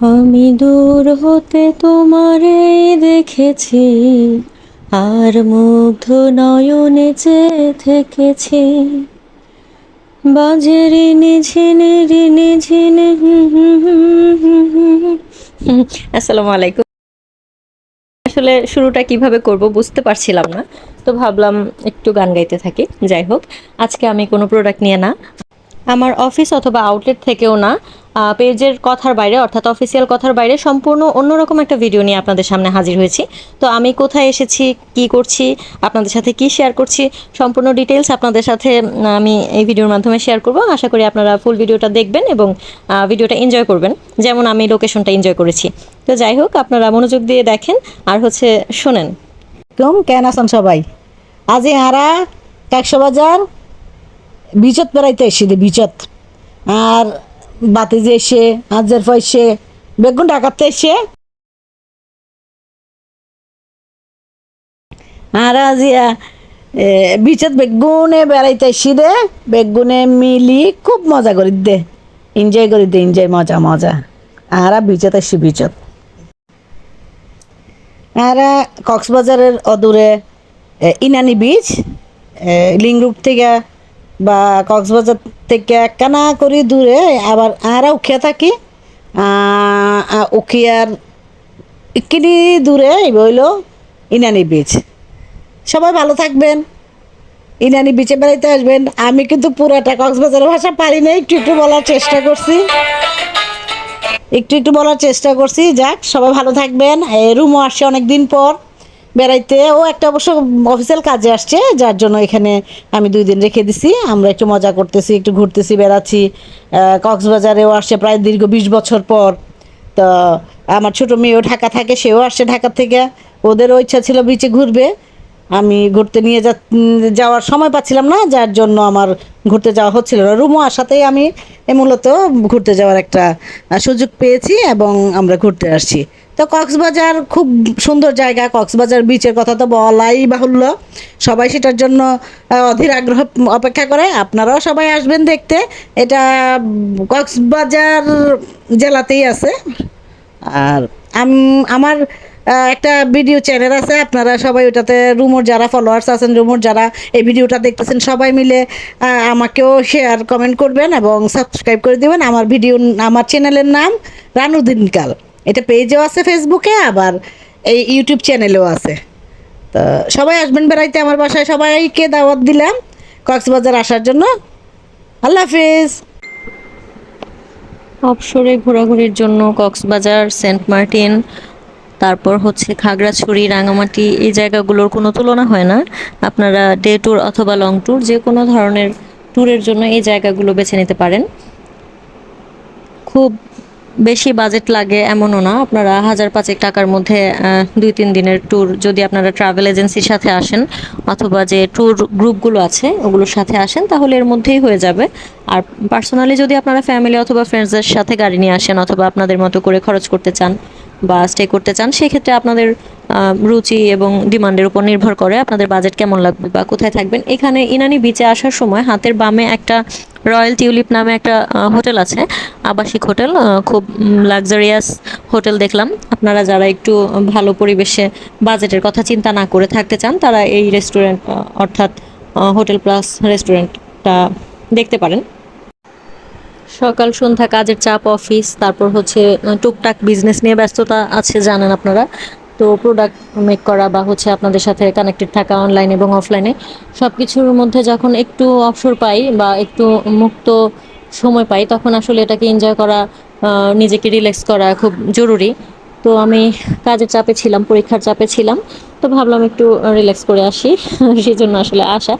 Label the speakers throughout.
Speaker 1: আমি দূর হতে তোমারে দেখেছি, আর মুগ্ধ নয়নে চেয়ে থেকেছি। বাজে রিনি ঝিনি রিনি ঝিনি আসসালামু আলাইকুম। আসলে শুরুটা কিভাবে করব বুঝতে পারছিলাম না, তো ভাবলাম একটু গান গাইতে থাকি। যাই হোক, আজকে আমি কোনো প্রোডাক্ট নিয়ে না, আমার অফিস অথবা আউটলেট থেকেও না, পেজের কথার বাইরে অর্থাৎ অফিসিয়াল কথার বাইরে সম্পূর্ণ অন্যরকম একটা ভিডিও নিয়ে আপনাদের সামনে হাজির হয়েছি। তো আমি কোথায় এসেছি, কি করছি, আপনাদের সাথে কি শেয়ার করছি, সম্পূর্ণ ডিটেলস আপনাদের সাথে আমি এই ভিডিওর মাধ্যমে শেয়ার করব। আশা করি আপনারা ফুল ভিডিওটা দেখবেন এবং ভিডিওটা এনজয় করবেন, যেমন আমি লোকেশনটা এনজয় করেছি। তো যাই হোক, আপনারা মনোযোগ দিয়ে দেখেন আর শোনেন।
Speaker 2: কেন আছেন সবাই? আজি আরা বাজার বিচত বেড়াইতে এসে বিচত আর বাতিজি এসে আজের পয়সে বেগুন ডাকাতে এসে আর আজিয়া বিচত বেগুনে বেড়াইতে এসি দে বেগুনে মিলি খুব মজা করি দে, এনজয় করি দে, এনজয় মজা মজা। আর বিচত এসি বিচত আর কক্সবাজারের অদূরে ইনানি বিচ, লিং রুট থেকে বা কক্সবাজার থেকে একখানা করি দূরে। আবার আরা উখিয়া থাকি, উখিয়ার ইকিনি দূরে হইল ইনানি বিচ। সবাই ভালো থাকবেন, ইনানি বিচে বেড়াইতে আসবেন। আমি কিন্তু পুরাটা কক্সবাজারের ভাষা পারি না, একটু একটু বলার চেষ্টা করছি, একটু একটু বলার চেষ্টা করছি। যাক, সবাই ভালো থাকবেন। রুমও আসছে অনেক দিন পর বেড়াইতে, ও একটা অবশ্য অফিসিয়াল কাজে আসছে, যার জন্য এখানে আমি 2 দিন রেখে দিছি। আমরা একটু মজা করতেছি, একটু ঘুরতেছি, বেড়াচ্ছি। কক্সবাজারেও আসছে প্রায় দীর্ঘ 20 বছর পর। তো আমার ছোটো মেয়েও ঢাকা থাকে, সেও আসছে ঢাকা থেকে। ওদেরও ইচ্ছা ছিল বিচে ঘুরবে, আমি ঘুরতে নিয়ে যাওয়ার সময় পাচ্ছিলাম না, যার জন্য আমার ঘুরতে যাওয়া হচ্ছিল না। রুমও আসাতেই আমি মূলত ঘুরতে যাওয়ার একটা সুযোগ পেয়েছি এবং আমরা ঘুরতে আসছি। তো কক্সবাজার খুব সুন্দর জায়গা, কক্সবাজার বিচের কথা তো বলাই বাহুল্য, সবাই সেটার জন্য অধীর আগ্রহ অপেক্ষা করে। আপনারাও সবাই আসবেন দেখতে। এটা কক্সবাজার জেলাতেই আছে। আর আমার একটা ভিডিও চ্যানেল আছে, আপনারা সবাই ওটাতে, রুমোর যারা ফলোয়ার্স আছেন, রুমোর যারা এই ভিডিওটা দেখতেছেন, সবাই মিলে আমাকেও শেয়ার কমেন্ট করবেন এবং সাবস্ক্রাইব করে দেবেন। আমার চ্যানেলের নাম রানু দিনকাল। এটা পেজেও আছে ফেসবুকে, আবার এই ইউটিউব চ্যানেলেও আছে। তো সবাই আসবেন বেড়াইতে আমার বাসায়, সবাইকে দাওয়াত দিলাম কক্সবাজার আসার জন্য। আল্লাহ হাফিজ।
Speaker 1: অবসরে ঘোরাঘুরির জন্য কক্সবাজার, সেন্ট মার্টিন, তারপর খাগড়াছড়ি, রাঙামাটি, এই জায়গাগুলোর কোনো তুলনা হয় না। আপনারা ডে ট্যুর অথবা লং ট্যুর, যে কোনো ধরনের ট্যুরের জন্য এই জায়গাগুলো বেছে নিতে পারেন। খুব বেশি বাজেট লাগে এমনও না, আপনারা 1000-5 টাকার মধ্যে 2-3 দিনের ট্যুর, যদি আপনারা ট্রাভেল এজেন্সির সাথে আসেন অথবা যে ট্যুর গ্রুপগুলো আছে ওগুলোর সাথে আসেন, তাহলে এর মধ্যেই হয়ে যাবে। আর পার্সোনালি যদি আপনারা ফ্যামিলি অথবা ফ্রেন্ডসদের সাথে গাড়ি নিয়ে আসেন অথবা আপনাদের মতো করে খরচ করতে চান বা স্টে করতে চান, সেক্ষেত্রে আপনাদের রুচি এবং ডিমান্ডের উপর নির্ভর করে আপনাদের বাজেট কেমন লাগবে বা কোথায় থাকবেন। এখানে ইনানি বিচে আসার সময় হাতের বামে একটা রয়্যাল টিউলিপ নামে একটা হোটেল আছে, আবাসিক হোটেল, খুব লাক্সারিয়াস হোটেল দেখলাম। আপনারা যারা একটু ভালো পরিবেশে বাজেটের কথা চিন্তা না করে থাকতে চান, তারা এই রেস্টুরেন্ট অর্থাৎ হোটেল প্লাস রেস্টুরেন্টটা দেখতে পারেন। সকাল সন্ধ্যা কাজের চাপ, অফিস, তারপর টুকটাক বিজনেস নিয়ে ব্যস্ততা আছে জানেন আপনারা। তো প্রোডাক্ট মেক করা বা আপনাদের সাথে কানেক্টেড থাকা অনলাইন এবং অফলাইনে, সব কিছুর মধ্যে যখন একটু অবসর পাই বা একটু মুক্ত সময় পাই, তখন আসলে এটাকে এনজয় করা, নিজেকে রিল্যাক্স করা খুব জরুরি। তো আমি কাজের চাপে ছিলাম, পরীক্ষার চাপে ছিলাম, তো ভাবলাম একটু রিল্যাক্স করে আসি সেই জন্য আসলে আসা।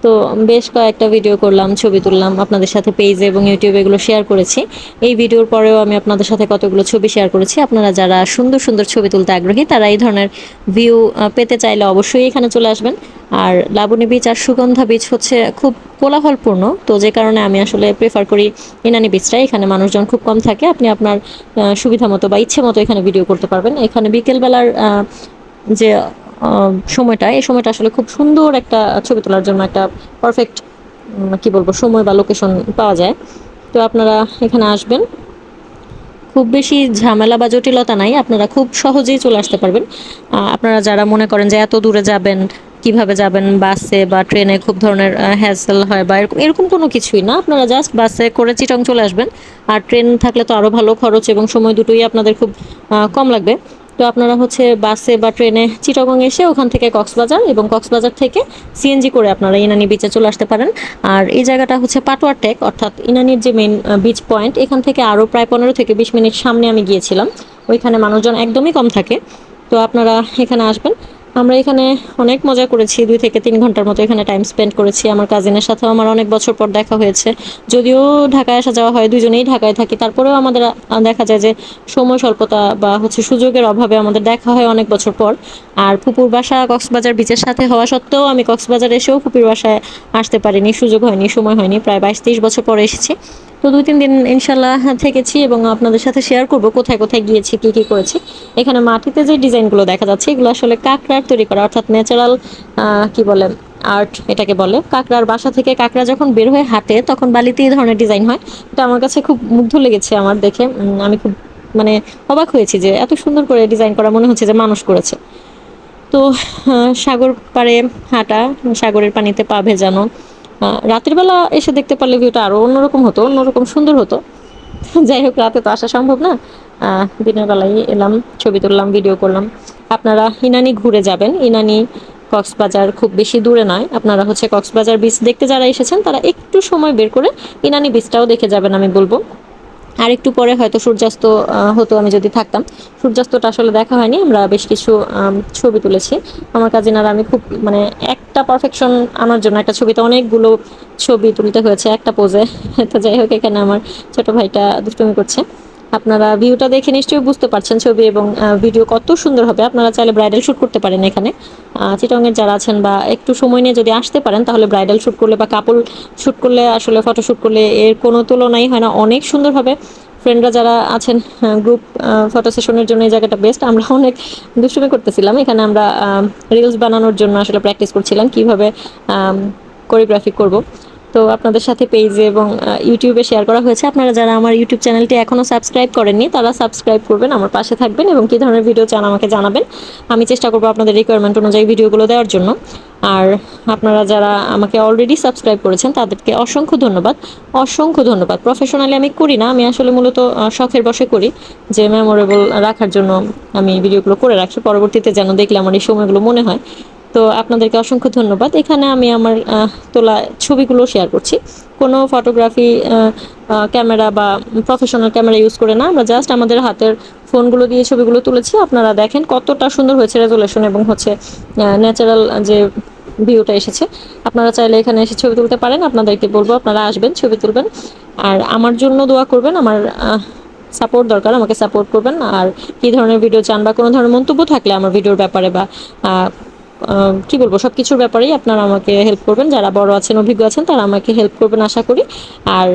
Speaker 1: তো বেশ কয়েকটা ভিডিও করলাম, ছবি তুললাম, আপনাদের সাথে পেজে এবং ইউটিউবে এগুলো শেয়ার করেছি। এই ভিডিওর পরেও আমি আপনাদের সাথে কতগুলো ছবি শেয়ার করেছি। আপনারা যারা সুন্দর সুন্দর ছবি তুলতে আগ্রহী, তারা এই ধরনের ভিউ পেতে চাইলে অবশ্যই এখানে চলে আসবেন। আর লাবণী বিচ আর সুগন্ধা বিচ খুব কোলাহলপূর্ণ, তো যে কারণে আমি আসলে প্রেফার করি ইনানি বিচটা। এখানে মানুষজন খুব কম থাকে, আপনি আপনার সুবিধা মতো বা ইচ্ছে মতো এখানে ভিডিও করতে পারবেন। এখানে বিকেলবেলার যে সময়টা, এই সময়টা আসলে খুব সুন্দর একটা ছবি তোলার জন্য একটা পারফেক্ট কি বলবো সময় বা লোকেশন পাওয়া যায়। তো আপনারা এখানে আসবেন, খুব বেশি ঝামেলা বা জটিলতা নাই, আপনারা খুব সহজেই চলে আসতে পারবেন। আপনারা যারা মনে করেন যে এত দূরে যাবেন, কিভাবে যাবেন, বাসে বা ট্রেনে খুব ধরনের হ্যাসেল হয় বা এরকম এরকম কোনো কিছুই না, আপনারা জাস্ট বাসে করে চিটং চলে আসবেন। আর ট্রেন থাকলে তো আরও ভালো, খরচ এবং সময় দুটোই আপনাদের খুব কম লাগবে। তো আপনারা হচ্ছে বাসে বা ট্রেনে চিটাগং এসে ওখান থেকে কক্সবাজার, এবং কক্সবাজার থেকে সিএনজি করে আপনারা ইনানি বিচে চলে আসতে পারেন। আর এই জায়গাটা হচ্ছে পাটোয়ার টেক, অর্থাৎ ইনানির যে মেইন বিচ পয়েন্ট, এখান থেকে আরও প্রায় 15 থেকে 20 মিনিট সামনে আমি গিয়েছিলাম। ওইখানে মানুষজন একদমই কম থাকে। তো আপনারা এখানে আসবেন। আমরা এখানে অনেক মজা করেছি, 2 থেকে 3 ঘন্টার মতো এখানে টাইম স্পেন্ড করেছি। আমার কাজিনের সাথেও আমার অনেক বছর পর দেখা হয়েছে। যদিও ঢাকায় আসা যাওয়া হয়, দুজনেই ঢাকায় থাকি, তারপরেও আমাদের দেখা যায় যে সময় স্বল্পতা বা হচ্ছে সুযোগের অভাবে আমাদের দেখা হয় অনেক বছর পর। আর ফুপুর বাসা কক্সবাজার বিচের সাথে হওয়া সত্ত্বেও আমি কক্সবাজার এসেও ফুপির বাসায় আসতে পারিনি, সুযোগ হয়নি, সময় হয়নি, প্রায় 22-23 বছর পরে এসেছি। তো 2-3 দিন ইনশাল্লাহ থেকেছি এবং আপনাদের সাথে শেয়ার করব কোথায় কোথায় গিয়েছি, কী কী করেছি। এখানে মাটিতে যে ডিজাইনগুলো দেখা যাচ্ছে এগুলো আসলে কাঁকড়ার তৈরি করা, অর্থাৎ ন্যাচারাল কি বলে আর্ট এটাকে বলে। কাঁকড়ার বাসা থেকে কাঁকড়া যখন বের হয়ে হাঁটে তখন বালিতে এই ধরনের ডিজাইন হয়। এটা আমার কাছে খুব মুগ্ধ লেগেছে আমার দেখে। আমি খুব মানে অবাক হয়েছি যে এত সুন্দর করে ডিজাইন করা, মনে হচ্ছে যে মানুষ করেছে। তো সাগর পাড়ে হাঁটা, সাগরের পানিতে পা ভেজানো, রাতের বেলা এসে দেখতে পারলে ভিউটা আরও অন্যরকম হতো, অন্যরকম সুন্দর হতো। যাই হোক, রাতে তো আসা সম্ভব না, দিনের বেলায় এলাম, ছবি তুললাম, ভিডিও করলাম। আপনারা ইনানি ঘুরে যাবেন। ইনানি কক্সবাজার খুব বেশি দূরে নয়। আপনারা হচ্ছে কক্সবাজার বিচ দেখতে যারা এসেছেন তারা একটু সময় বের করে ইনানি বিচটাও দেখে যাবেন আমি বলবো। আর একটু পরে হয়তো সূর্যাস্ত হতো, আমি যদি থাকতাম। সূর্যাস্তটা আসলে দেখা হয়নি, আমরা বেশ কিছু ছবি তুলেছি আমার কাজিন আর আমি। খুব মানে একটা পারফেকশন আনার জন্য একটা ছবিতে অনেকগুলো ছবি তুলতে হয়েছে একটা পোজে। তো যাই হোক, এখানে আমার ছোট ভাইটা দুষ্টুমি করছে। আপনারা ভিউটা দেখে নিশ্চয়ই বুঝতে পারছেন ছবি এবং ভিডিও কত সুন্দর হবে। আপনারা চাইলে ব্রাইডাল শ্যুট করতে পারেন এখানে। চিটংয়ের যারা আছেন বা একটু সময় নিয়ে যদি আসতে পারেন তাহলে ব্রাইডাল শ্যুট করলে বা কাপল শ্যুট করলে, আসলে ফটো শ্যুট করলে এর কোনো তুলনাই হয় না, অনেক সুন্দর হবে। ফ্রেন্ডরা যারা আছেন গ্রুপ ফটো সেশনের জন্য এই জায়গাটা বেস্ট। আমরা অনেক দুষ্টুমি করতেছিলাম এখানে, আমরা রিলস বানানোর জন্য আসলে প্র্যাকটিস করছিলাম কিভাবে কোরিওগ্রাফি করব। তো আপনাদের সাথে পেজে এবং ইউটিউবে শেয়ার করা হয়েছে। আপনারা যারা আমার ইউটিউব চ্যানেলটি এখনও সাবস্ক্রাইব করেননি তারা সাবস্ক্রাইব করবেন, আমার পাশে থাকবেন এবং কী ধরনের ভিডিও চান আমাকে জানাবেন। আমি চেষ্টা করবো আপনাদের রিকোয়ারমেন্ট অনুযায়ী ভিডিওগুলো দেওয়ার জন্য। আর আপনারা যারা আমাকে অলরেডি সাবস্ক্রাইব করেছেন তাদেরকে অসংখ্য ধন্যবাদ, অসংখ্য ধন্যবাদ। প্রফেশনালি আমি করি না, আমি আসলে মূলত শখের বশে করি, যে মেমোরেবল রাখার জন্য আমি ভিডিওগুলো করে রাখি, পরবর্তীতে যেন দেখলে আমার এই সময়গুলো মনে হয়। তো আপনাদেরকে অসংখ্য ধন্যবাদ। এখানে আমি আমার তোলা ছবিগুলো শেয়ার করছি। কোনো ফটোগ্রাফি ক্যামেরা বা প্রফেশনাল ক্যামেরা ইউজ করে না, আমরা জাস্ট আমাদের হাতের ফোনগুলো দিয়ে ছবিগুলো তুলেছি। আপনারা দেখেন কতটা সুন্দর হয়েছে রেজুলেশন এবং হচ্ছে ন্যাচারাল যে ভিউটা এসেছে। আপনারা চাইলে এখানে এসে ছবি তুলতে পারেন। আপনাদেরকে বলবো আপনারা আসবেন, ছবি তুলবেন, আর আমার জন্য দোয়া করবেন। আমার সাপোর্ট দরকার, আমাকে সাপোর্ট করবেন। আর কী ধরনের ভিডিও চান বা কোনো ধরনের মন্তব্য থাকলে আমার ভিডিওর ব্যাপারে বা কি বলবো, সব কিছুর ব্যাপারেই আপনারা আমাকে হেল্প করবেন। যারা বড় আছেন, অভিজ্ঞ আছেন, তারা আমাকে হেল্প করবেন আশা করি। আর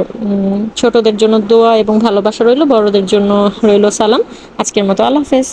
Speaker 1: ছোটদের জন্য দোয়া এবং ভালোবাসা রইল, বড়দের জন্য রইল সালাম। আজকের মতো আল্লাহ হাফেজ।